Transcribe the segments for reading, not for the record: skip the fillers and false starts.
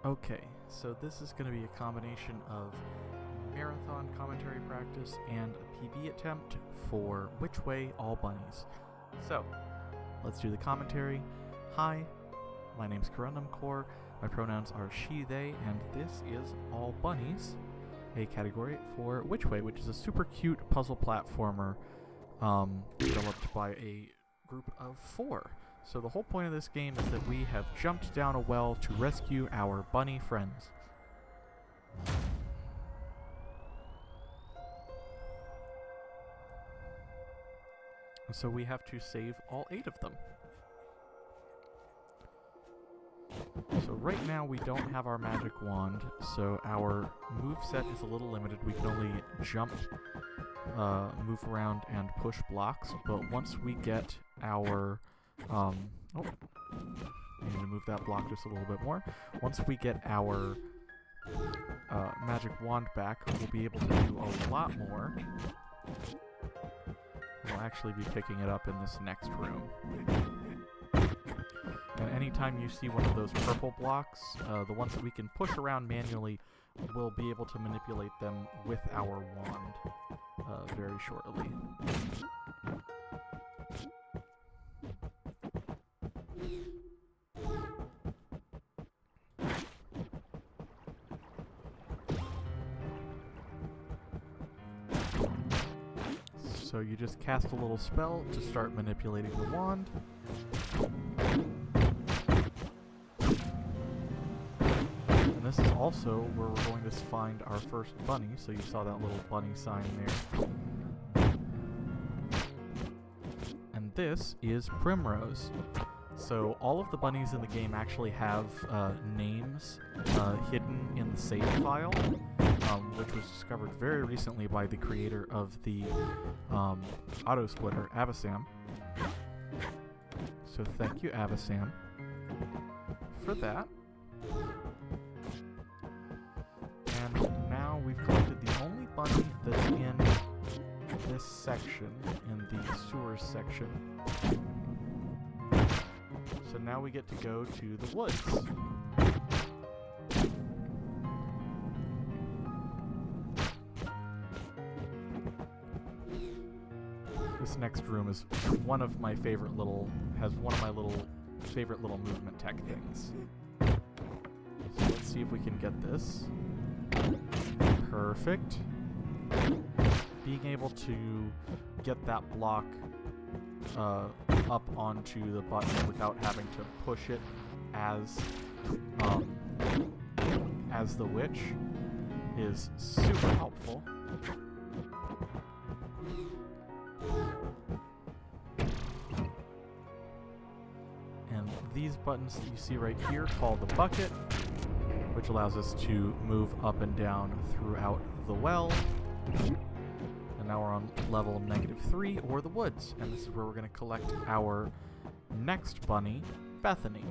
Okay, so this is going to be a combination of marathon commentary practice and a PB attempt for WitchWay All Bunnies. So, let's do the commentary. Hi, my name's Corundum Core, my pronouns are she, they, and this is All Bunnies, a category for WitchWay, which is a super cute puzzle platformer developed by a group of 4. So the whole point of this game is that we have jumped down a well to rescue our bunny friends. So we have to save all 8 of them. So right now we don't have our magic wand, so our moveset is a little limited. We can only jump, move around, and push blocks, but once we get our I need to move that block just a little bit more. Once we get our magic wand back, we'll be able to do a lot more. We'll actually be picking it up in this next room. And anytime you see one of those purple blocks, the ones that we can push around manually, we'll be able to manipulate them with our wand very shortly. So you just cast a little spell to start manipulating the wand. And this is also where we're going to find our first bunny, so you saw that little bunny sign there. And this is Primrose. So all of the bunnies in the game actually have names hidden in the save file, which was discovered very recently by the creator of the auto-splitter, Avasam. So thank you, Avasam, for that. And now we've collected the only bunny that's in this section, in the sewers section. So now we get to go to the woods. This next room is one of my favorite little movement tech things. So let's see if we can get this. Perfect. Being able to get that block up onto the button without having to push it as the witch is super helpful. And these buttons that you see right here call the bucket, which allows us to move up and down throughout the well. And now we're on level -3, or the woods, and this is where we're going to collect our next bunny, Bethany.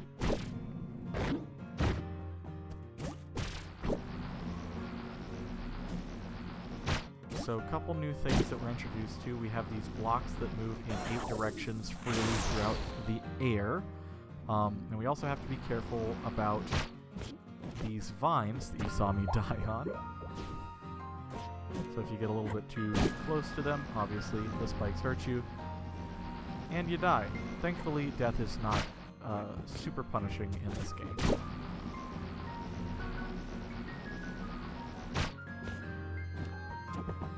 So a couple new things that we're introduced to. We have these blocks that move in 8 directions freely throughout the air. And we also have to be careful about these vines that you saw me die on. So if you get a little bit too close to them, obviously the spikes hurt you, and you die. Thankfully, death is not super punishing in this game.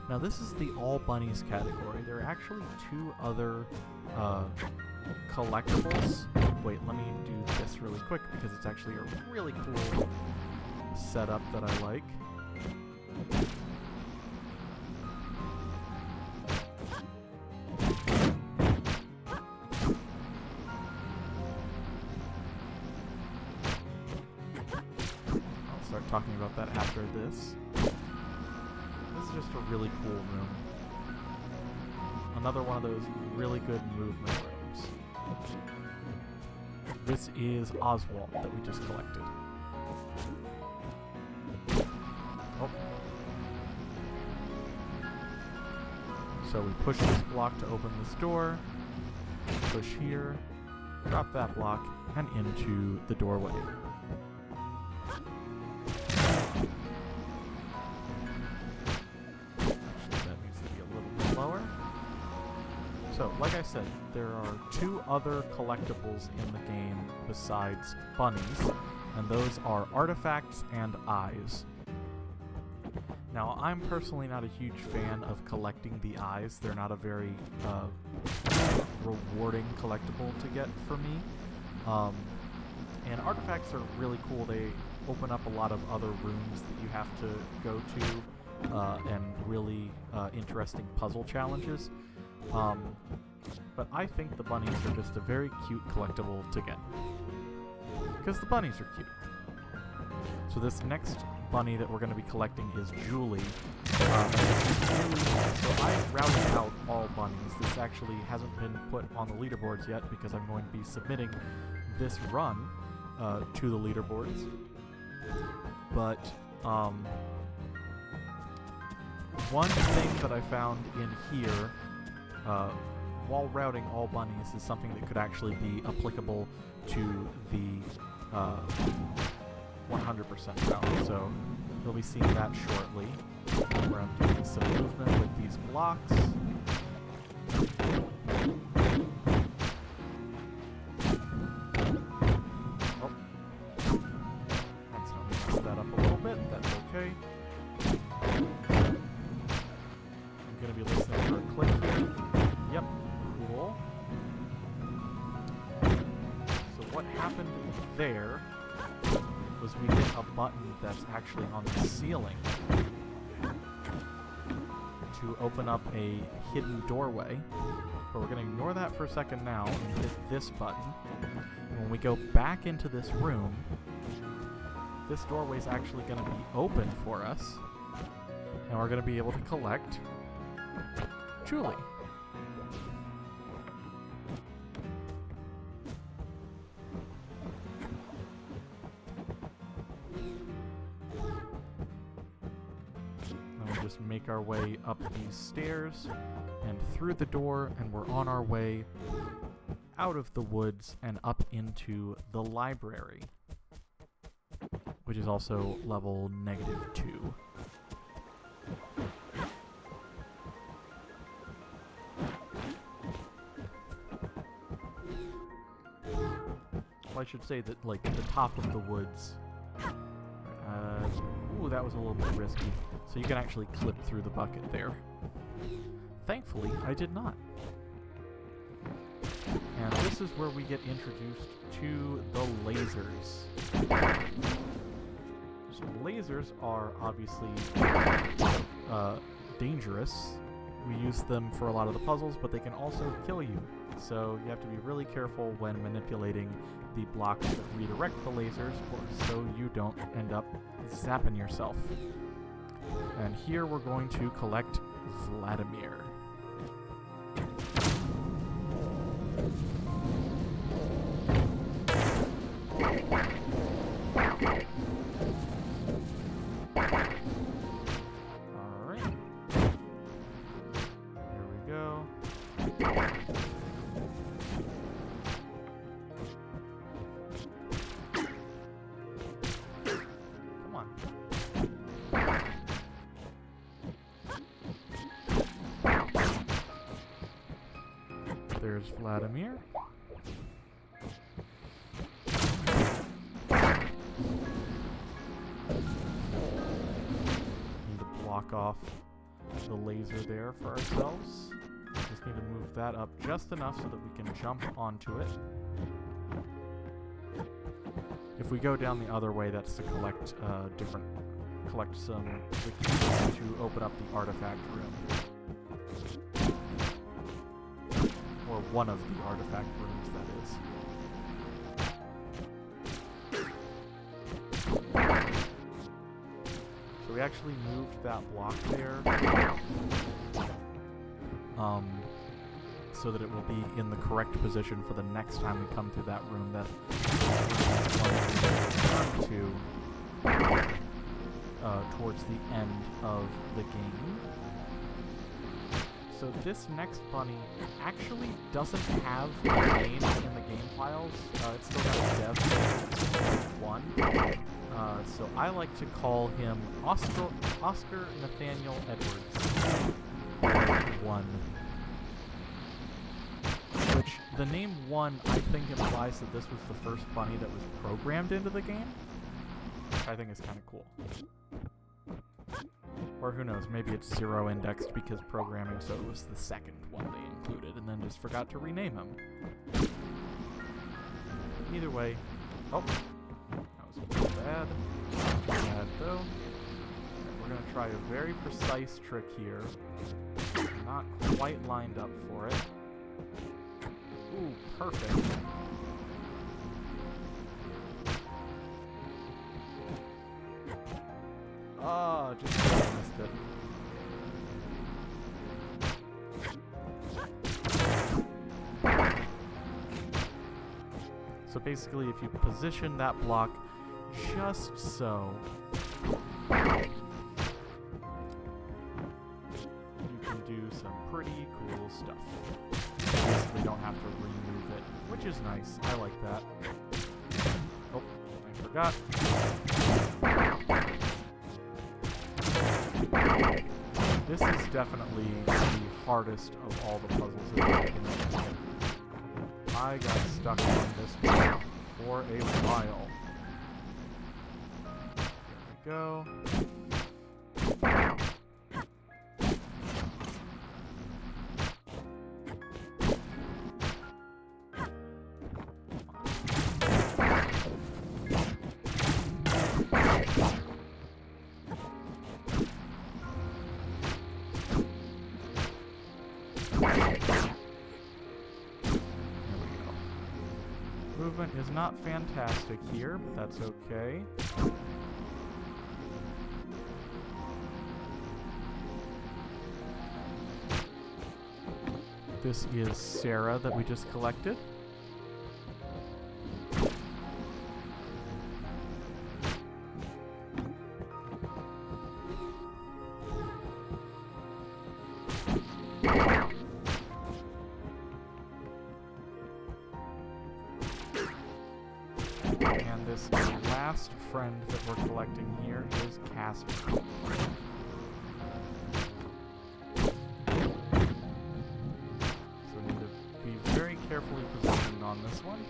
Now this is the All Bunnies category. There are actually 2 other collectibles. Wait, let me do this really quick because it's actually a really cool setup that I like. I'll start talking about that after this. This is just a really cool room. Another one of those really good movement rooms. This is Oswald that we just collected. Oh. So we push this block to open this door, push here, drop that block, and into the doorway. like I said, there are 2 other collectibles in the game besides bunnies, and those are artifacts and eyes. Now, I'm personally not a huge fan of collecting the eyes. They're not a very rewarding collectible to get for me. And artifacts are really cool. They open up a lot of other rooms that you have to go to, and really interesting puzzle challenges. But I think the bunnies are just a very cute collectible to get, because the bunnies are cute. So this next bunny that we're going to be collecting is Julie. So I routed out all bunnies. This actually hasn't been put on the leaderboards yet because I'm going to be submitting this run to the leaderboards. But one thing that I found in here while routing all bunnies is something that could actually be applicable to the 100% route. So you'll be seeing that shortly, where I'm doing some movement with these blocks. Oh, accidentally messed that up a little bit. That's okay. I'm going to be listening for a click here. Yep, cool. So what happened there was we hit a button that's actually on the ceiling to open up a hidden doorway. But we're going to ignore that for a second now and hit this button. And when we go back into this room, this doorway is actually going to be open for us, and we're going to be able to collect Julie. Just make our way up these stairs and through the door, and we're on our way out of the woods and up into the library, which is also level -2. Well, I should say that, like, the top of the woods. Ooh, that was a little bit risky. So you can actually clip through the bucket there. Thankfully, I did not. And this is where we get introduced to the lasers. So lasers are obviously dangerous. We use them for a lot of the puzzles, but they can also kill you. So you have to be really careful when manipulating the blocks that redirect the lasers, so you don't end up zapping yourself. And here we're going to collect Vladimir. Alright. Here we go. Come on. There's Vladimir. Need to block off the laser there for ourselves. Just need to move that up just enough so that we can jump onto it. If we go down the other way, that's to collect some the keys to open up the artifact room. Or one of the artifact rooms, that is. So we actually moved that block there, so that it will be in the correct position for the next time we come through that room that we turn to towards the end of the game. So this next bunny actually doesn't have a name in the game files. It's still got a dev 1. So I like to call him Oscar Nathaniel Edwards 1. The name 1, I think, implies that this was the first bunny that was programmed into the game, which I think is kind of cool. Or who knows, maybe it's 0 indexed because programming, so it was the second one they included and then just forgot to rename him. Either way, oh, that was bad. Bad though. We're going to try a very precise trick here. Not quite lined up for it. Ooh, perfect. Ah, just missed it. So basically, if you position that block just so, you can do some pretty cool stuff. Basically, don't have to remove it, which is nice. I like that. Oh, I forgot. This is definitely the hardest of all the puzzles in the game. I got stuck on this one for a while. There we go. Movement is not fantastic here, but that's okay. This is Sarah that we just collected. And this last friend that we're collecting here is Casper. So we need to be very carefully positioned on this one.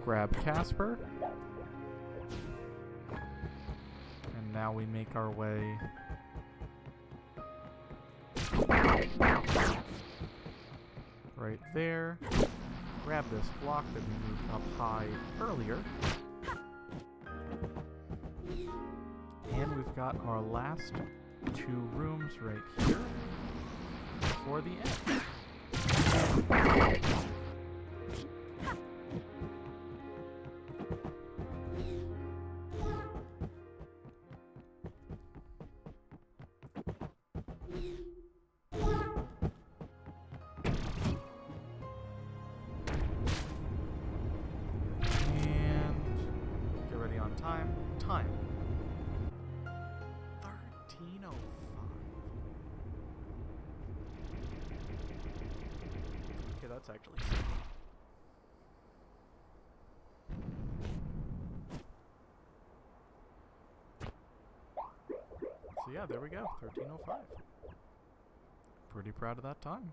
Grab Casper. And now we make our way right there. Grab this block that we moved up high earlier. And we've got our last 2 rooms right here before the end. Time. 13:05. Okay, that's actually sick. So yeah, there we go. 13:05. Pretty proud of that time.